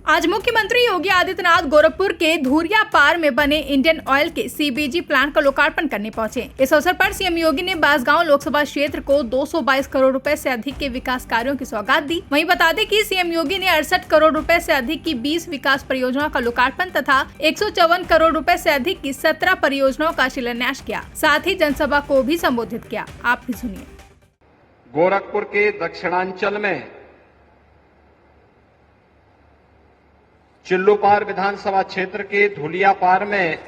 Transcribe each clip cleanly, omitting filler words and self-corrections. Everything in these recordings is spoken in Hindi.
आज मुख्यमंत्री योगी आदित्यनाथ गोरखपुर के धुरिया पार में बने इंडियन ऑयल के सीबीजी प्लांट का लोकार्पण करने पहुंचे। इस अवसर पर सीएम योगी ने बांसगांव लोकसभा क्षेत्र को 222 करोड़ रुपए से अधिक के विकास कार्यों की सौगात दी। वहीं बता दें कि सीएम योगी ने 68 करोड़ रुपए से अधिक की 20 विकास परियोजनाओं का लोकार्पण तथा 154 करोड़ रुपए से अधिक की 17 परियोजनाओं का शिलान्यास किया। साथ ही जनसभा को भी संबोधित किया। आप भी सुनिए। गोरखपुर के दक्षिणांचल में चिल्लूपार विधानसभा क्षेत्र के धुलिया पार में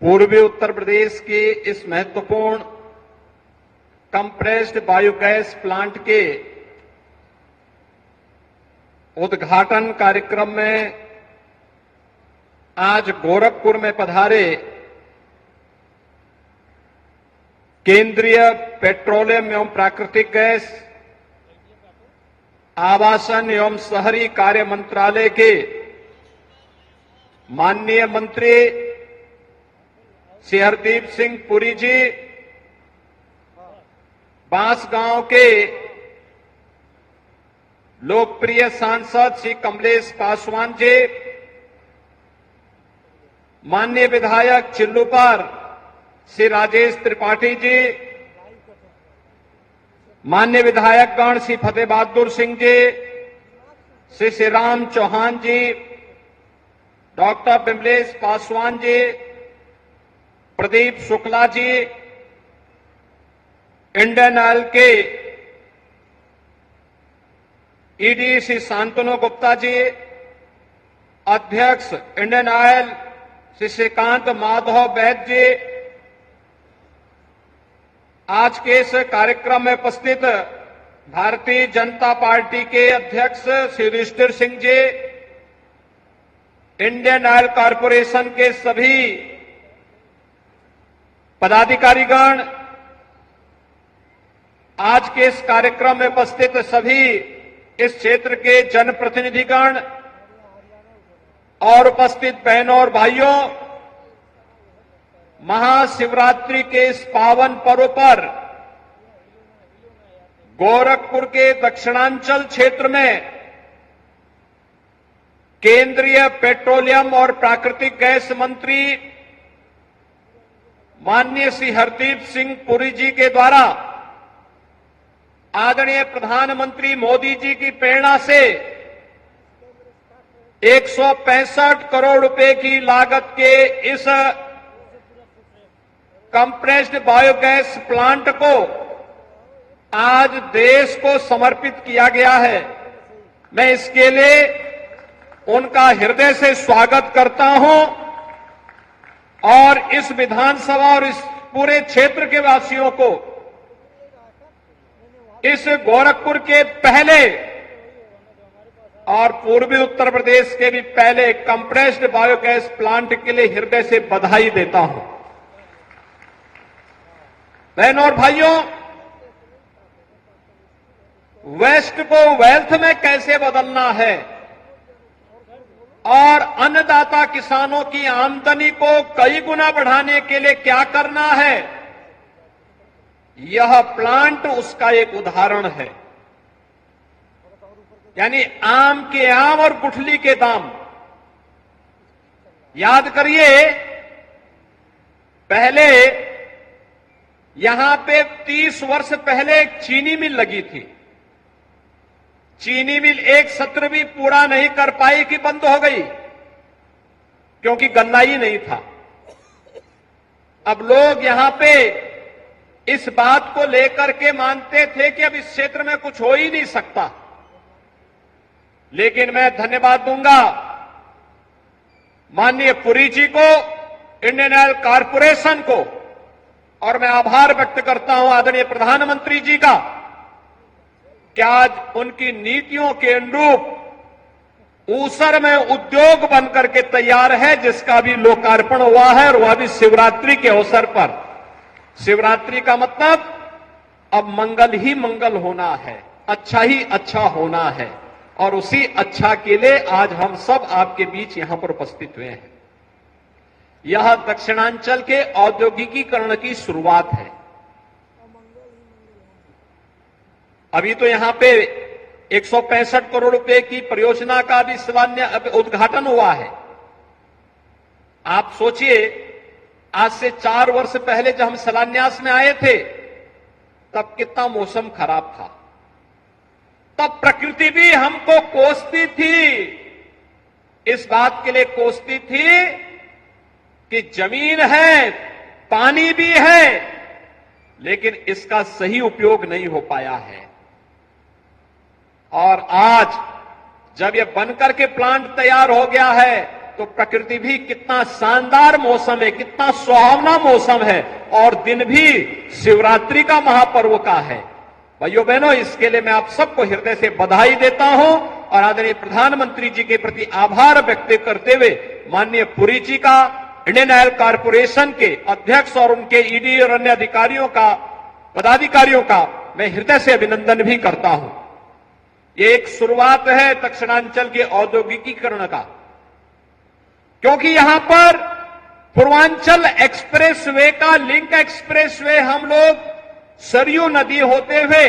पूर्वी उत्तर प्रदेश के इस महत्वपूर्ण कंप्रेस्ड बायोगैस प्लांट के उद्घाटन कार्यक्रम में आज गोरखपुर में पधारे केंद्रीय पेट्रोलियम एवं प्राकृतिक गैस आवासन एवं शहरी कार्य मंत्रालय के माननीय मंत्री श्री हरदीप सिंह पुरी जी, बांसगांव के लोकप्रिय सांसद श्री कमलेश पासवान जी, माननीय विधायक चिल्लूपार श्री राजेश त्रिपाठी जी, माननीय विधायकगण श्री फतेह बहादुर सिंह जी, श्री श्रीराम चौहान जी, doctor Vimlesh Paswan ji, Pradeep Shukla ji, Indian oil के ईडी श्री शांतनु गुप्ता जी, अध्यक्ष इंडियन ऑयल श्री श्रीकांत माधव वैद्य जी, आज के इस कार्यक्रम में उपस्थित भारतीय जनता पार्टी के अध्यक्ष Shri Yudhishthir Singh ji, Indian oil corporation के सभी पदाधिकारीगण, आज के इस कार्यक्रम में उपस्थित सभी इस क्षेत्र के जनप्रतिनिधिगण और उपस्थित बहनों और भाइयों, महाशिवरात्रि के इस पावन पर्व पर गोरखपुर के दक्षिणांचल क्षेत्र में केंद्रीय पेट्रोलियम और प्राकृतिक गैस मंत्री माननीय श्री हरदीप सिंह पुरी जी के द्वारा आदरणीय प्रधानमंत्री मोदी जी की प्रेरणा से 165 करोड़ रुपए की लागत के इस कंप्रेस्ड बायोगैस प्लांट को आज देश को समर्पित किया गया है। मैं इसके लिए उनका हृदय से स्वागत करता हूं और इस विधानसभा और इस पूरे क्षेत्र के वासियों को इस गोरखपुर के पहले और पूर्वी उत्तर प्रदेश के भी पहले कंप्रेस्ड बायोगैस प्लांट के लिए हृदय से बधाई देता हूं। बहनों और भाइयों, वेस्ट को वेल्थ में कैसे बदलना है और अन्नदाता किसानों की आमदनी को कई गुना बढ़ाने के लिए क्या करना है, यह प्लांट उसका एक उदाहरण है। यानी आम के आम और गुठली के दाम। याद करिए, पहले यहां पे 30 वर्ष पहले एक चीनी मिल लगी थी। चीनी मिल एक सत्र भी पूरा नहीं कर पाई कि बंद हो गई, क्योंकि गन्ना ही नहीं था। अब लोग यहां पे इस बात को लेकर के मानते थे कि अब इस क्षेत्र में कुछ हो ही नहीं सकता। लेकिन मैं धन्यवाद दूंगा माननीय पुरी जी को, इंडियन ऑयल कॉरपोरेशन को, और मैं आभार व्यक्त करता हूं आदरणीय प्रधानमंत्री जी का कि आज उनकी नीतियों के अनुरूप ऊसर में उद्योग बनकर के तैयार है, जिसका भी लोकार्पण हुआ है और वह भी शिवरात्रि के अवसर पर। शिवरात्रि का मतलब अब मंगल ही मंगल होना है, अच्छा ही अच्छा होना है, और उसी अच्छा के लिए आज हम सब आपके बीच यहां पर उपस्थित हुए हैं। यह दक्षिणांचल के औद्योगिकीकरण की शुरुआत है। अभी तो यहां पे 165 करोड़ रुपए की परियोजना का भी उद्घाटन हुआ है। आप सोचिए, आज से 4 वर्ष पहले जब हम शिलान्यास में आए थे तब कितना मौसम खराब था। तब प्रकृति भी हमको कोसती थी, इस बात के लिए कोसती थी कि जमीन है, पानी भी है, लेकिन इसका सही उपयोग नहीं हो पाया है। और आज जब यह बनकर के प्लांट तैयार हो गया है तो प्रकृति भी कितना शानदार मौसम है, कितना सुहावना मौसम है, और दिन भी शिवरात्रि का महापर्व का है। भाइयों बहनों, इसके लिए मैं आप सबको हृदय से बधाई देता हूं और आदरणीय प्रधानमंत्री जी के प्रति आभार व्यक्त करते हुए माननीय पुरी जी का, इंडियन ऑयल कॉर्पोरेशन के अध्यक्ष और उनके ईडी और अन्य अधिकारियों का, पदाधिकारियों का मैं हृदय से अभिनंदन भी करता हूं। ये एक शुरुआत है दक्षिणांचल के औद्योगिकीकरण का, क्योंकि यहां पर पूर्वांचल एक्सप्रेसवे का लिंक एक्सप्रेसवे हम लोग सरयू नदी होते हुए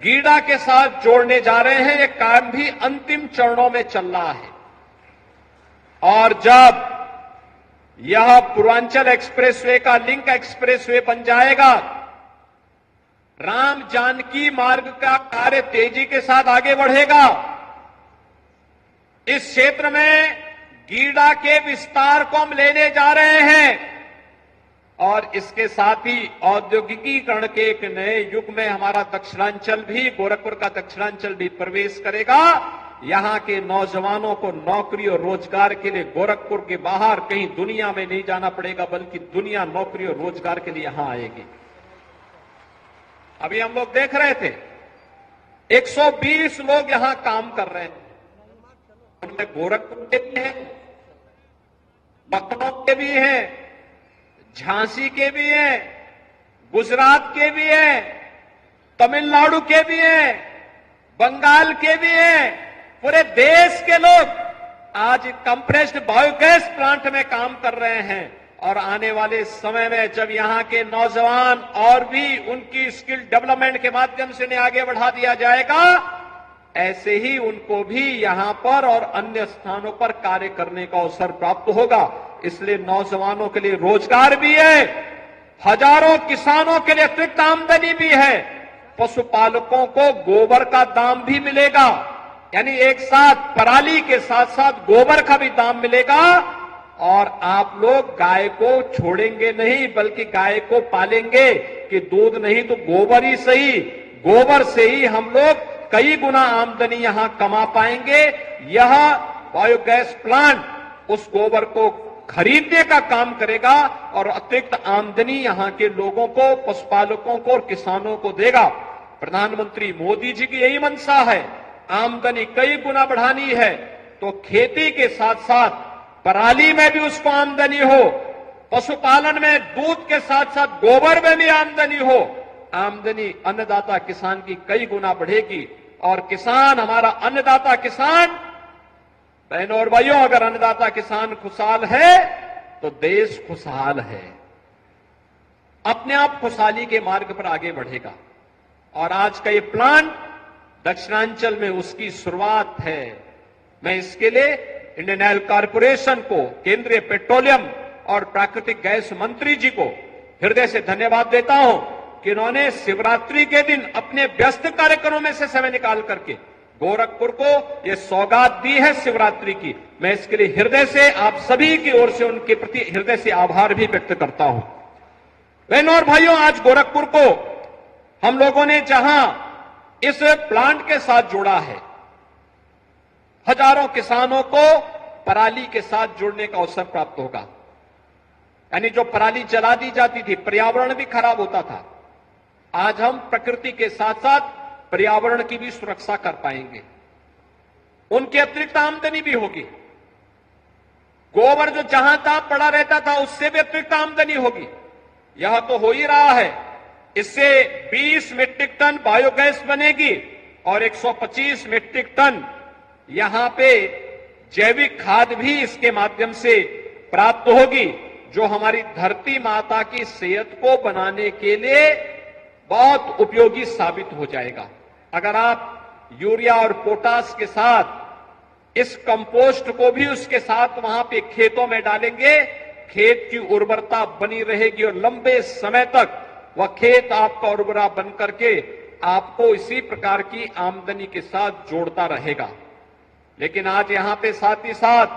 गीडा के साथ जोड़ने जा रहे हैं। ये काम भी अंतिम चरणों में चल रहा है और जब यह पूर्वांचल एक्सप्रेसवे का लिंक एक्सप्रेसवे बन जाएगा, राम जानकी मार्ग का कार्य तेजी के साथ आगे बढ़ेगा। इस क्षेत्र में गीडा के विस्तार को हम लेने जा रहे हैं और इसके साथ ही औद्योगिकीकरण के एक नए युग में हमारा दक्षिणांचल भी, गोरखपुर का दक्षिणांचल भी प्रवेश करेगा। यहां के नौजवानों को नौकरी और रोजगार के लिए गोरखपुर के बाहर कहीं दुनिया में नहीं जाना पड़ेगा, बल्कि दुनिया नौकरी और रोजगार के लिए यहां आएगी। अभी हम लोग देख रहे थे 120 लोग यहां काम कर रहे हैं। उनमें गोरखपुर के भी हैं, लखनऊ के भी हैं, झांसी के भी हैं, गुजरात के भी हैं, तमिलनाडु के भी हैं, बंगाल के भी हैं, पूरे देश के लोग आज कंप्रेस्ड बायोगैस प्लांट में काम कर रहे हैं। और आने वाले समय में जब यहां के नौजवान और भी उनकी स्किल डेवलपमेंट के माध्यम से उन्हें आगे बढ़ा दिया जाएगा, ऐसे ही उनको भी यहां पर और अन्य स्थानों पर कार्य करने का अवसर प्राप्त होगा। इसलिए नौजवानों के लिए रोजगार भी है, हजारों किसानों के लिए अतिरिक्त आमदनी भी है, पशुपालकों को गोबर का दाम भी मिलेगा, यानी एक साथ पराली के साथ साथ गोबर का भी दाम मिलेगा। और आप लोग गाय को छोड़ेंगे नहीं, बल्कि गाय को पालेंगे कि दूध नहीं तो गोबर ही सही, गोबर से ही हम लोग कई गुना आमदनी यहां कमा पाएंगे। यह बायोगैस प्लांट उस गोबर को खरीदने का काम करेगा और अतिरिक्त आमदनी यहां के लोगों को, पशुपालकों को और किसानों को देगा। प्रधानमंत्री मोदी जी की यही मंशा है, आमदनी कई गुना बढ़ानी है तो खेती के साथ साथ पराली में भी उसको आमदनी हो, पशुपालन में दूध के साथ साथ गोबर में भी आमदनी हो। आमदनी अन्नदाता किसान की कई गुना बढ़ेगी और किसान, हमारा अन्नदाता किसान, बहनों और भाइयों, अगर अन्नदाता किसान खुशहाल है तो देश खुशहाल है, अपने आप खुशहाली के मार्ग पर आगे बढ़ेगा। और आज का ये प्लांट दक्षिणांचल में उसकी शुरुआत है। मैं इसके लिए इंडियन ऑयल कॉर्पोरेशन को, केंद्रीय पेट्रोलियम और प्राकृतिक गैस मंत्री जी को हृदय से धन्यवाद देता हूं कि उन्होंने शिवरात्रि के दिन अपने व्यस्त कार्यक्रमों में से समय निकाल करके गोरखपुर को यह सौगात दी है शिवरात्रि की। मैं इसके लिए हृदय से आप सभी की ओर से उनके प्रति हृदय से आभार भी व्यक्त करता हूं। बहनों और भाइयों, आज गोरखपुर को हम लोगों ने जहां इस प्लांट के साथ जोड़ा है, हजारों किसानों को पराली के साथ जुड़ने का अवसर प्राप्त होगा। यानी जो पराली जला दी जाती थी, पर्यावरण भी खराब होता था, आज हम प्रकृति के साथ साथ पर्यावरण की भी सुरक्षा कर पाएंगे। उनकी अतिरिक्त आमदनी भी होगी। गोबर जो जहां तहां पड़ा रहता था उससे भी अतिरिक्त आमदनी होगी। यह तो हो ही रहा है। इससे 20 मीट्रिक टन बायोगैस बनेगी और 125 मीट्रिक टन यहां पे जैविक खाद भी इसके माध्यम से प्राप्त होगी, जो हमारी धरती माता की सेहत को बनाने के लिए बहुत उपयोगी साबित हो जाएगा। अगर आप यूरिया और पोटास के साथ इस कंपोस्ट को भी उसके साथ वहां पे खेतों में डालेंगे, खेत की उर्वरता बनी रहेगी और लंबे समय तक वह खेत आपका उर्वरा बन करके आपको इसी प्रकार की आमदनी के साथ जोड़ता रहेगा। लेकिन आज यहां पे साथ ही साथ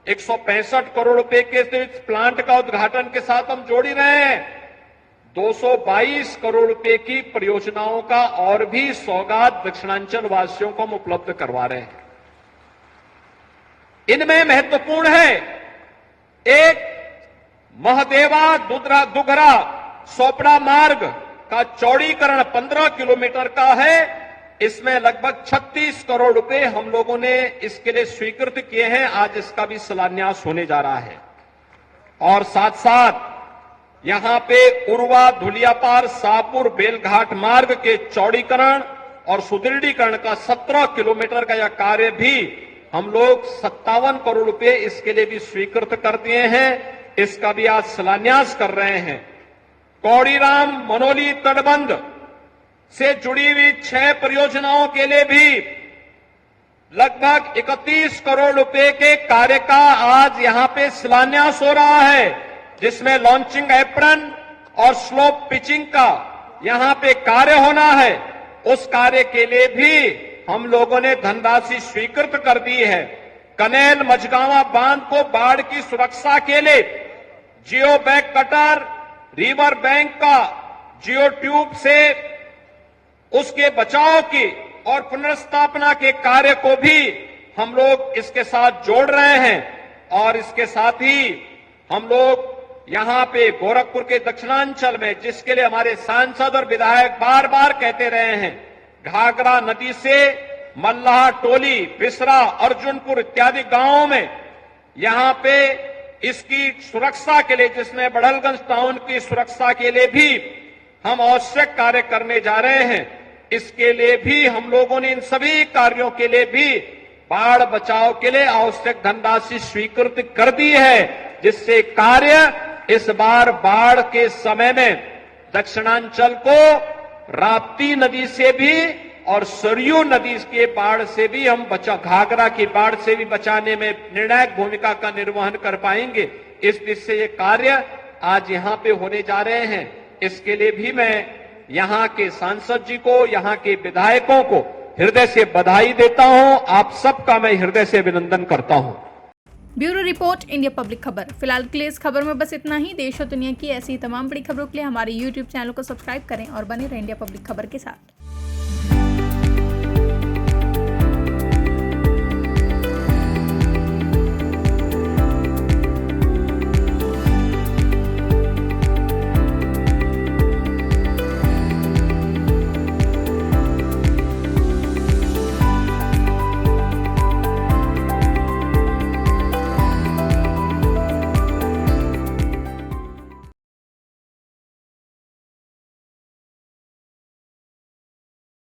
165 करोड़ रुपए के इस प्लांट का उद्घाटन के साथ हम जोड़ ही रहे हैं। 222 करोड़ रुपए की परियोजनाओं का और भी सौगात दक्षिणांचल वासियों को हम उपलब्ध करवा रहे हैं। इनमें महत्वपूर्ण है, एक महदेवा दुगरा सोपड़ा मार्ग का चौड़ीकरण 15 किलोमीटर का है। इसमें लगभग 36 करोड़ रुपए हम लोगों ने इसके लिए स्वीकृत किए हैं। आज इसका भी शिलान्यास होने जा रहा है। और साथ साथ यहां पे उर्वा धुलियापार शाहपुर बेलघाट मार्ग के चौड़ीकरण और सुदृढ़ीकरण का 17 किलोमीटर का यह कार्य भी हम लोग 57 करोड़ रुपए इसके लिए भी स्वीकृत कर दिए हैं। इसका भी आज शिलान्यास कर रहे हैं। कौड़ीराम मनोली तटबंध से जुड़ी हुई 6 परियोजनाओं के लिए भी लगभग 31 करोड़ रुपए के कार्य का आज यहां पे शिलान्यास हो रहा है, जिसमें लॉन्चिंग एप्रन और स्लोप पिचिंग का यहां पे कार्य होना है। उस कार्य के लिए भी हम लोगों ने धनराशि स्वीकृत कर दी है। कनेल मझगांवा बांध को बाढ़ की सुरक्षा के लिए जियो बैक कटर, रिवर बैंक का जियो ट्यूब से उसके बचाव की और पुनर्स्थापना के कार्य को भी हम लोग इसके साथ जोड़ रहे हैं। और इसके साथ ही हम लोग यहां पे गोरखपुर के दक्षिणांचल में, जिसके लिए हमारे सांसद और विधायक बार बार कहते रहे हैं, घाघरा नदी से मल्लाह टोली, बिसरा, अर्जुनपुर इत्यादि गांवों में यहां पे इसकी सुरक्षा के लिए, जिसमें बड़हलगंज टाउन की सुरक्षा के लिए भी हम आवश्यक कार्य करने जा रहे हैं। इसके लिए भी हम लोगों ने इन सभी कार्यों के लिए भी बाढ़ बचाव के लिए आवश्यक धनराशि स्वीकृत कर दी है, जिससे कार्य इस बार बाढ़ के समय में दक्षिणांचल को राप्ती नदी से भी और सरयू नदी के बाढ़ से भी हम घाघरा की बाढ़ से भी बचाने में निर्णायक भूमिका का निर्वहन कर पाएंगे। इस दिशा से ये कार्य आज यहां पे होने जा रहे हैं। इसके लिए भी मैं यहां के सांसद जी को, यहां के विधायकों को हृदय से बधाई देता हूं। आप सबका मैं हृदय से अभिनंदन करता हूं। ब्यूरो रिपोर्ट, इंडिया पब्लिक खबर। फिलहाल के लिए इस खबर में बस इतना ही। देश और दुनिया की ऐसी तमाम बड़ी खबरों के लिए हमारे YouTube चैनल को सब्सक्राइब करें और बने रहें इंडिया पब्लिक खबर के साथ।